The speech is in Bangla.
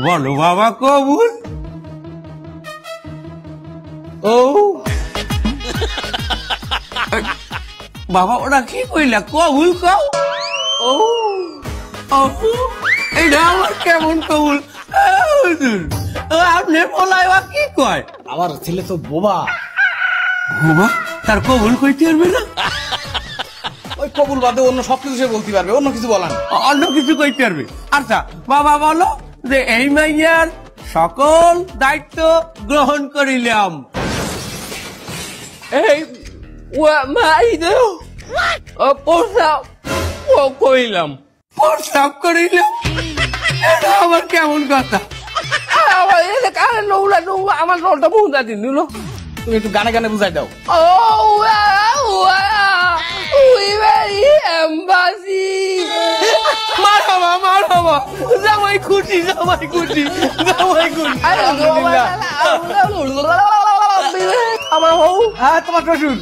বলো বাবা কবুল। ও বাবা ওরা কি কইলা কবুল কও। ও এইটা আমার কেমন কবুল। আপনি বলাই কি কয়? আমার ছেলে তো বোবা। বোবা তার কবুল কইতে পারবে না? ওই কবুল বাদে অন্য সবকিছু সে বলতে পারবে, অন্য কিছু বলা না। অন্য কিছু কইতে পারবে। আচ্ছা বাবা বলো যে এই মাইয়ার সকল দায়িত্ব গ্রহণ করিলাম। এই প্রস্তাব করিলাম। প্রস্তাব করিলাম এটা আবার কেমন কথা? আমার রোলটা বুঝা দিন দিল। তুমি একটু গানে গানে বুঝাই দাও। মারহাবা জামাই খুশি, জামাই খুশি, জামাই খুশি। আমার বউ, হ্যাঁ তোমার শ্বশুর।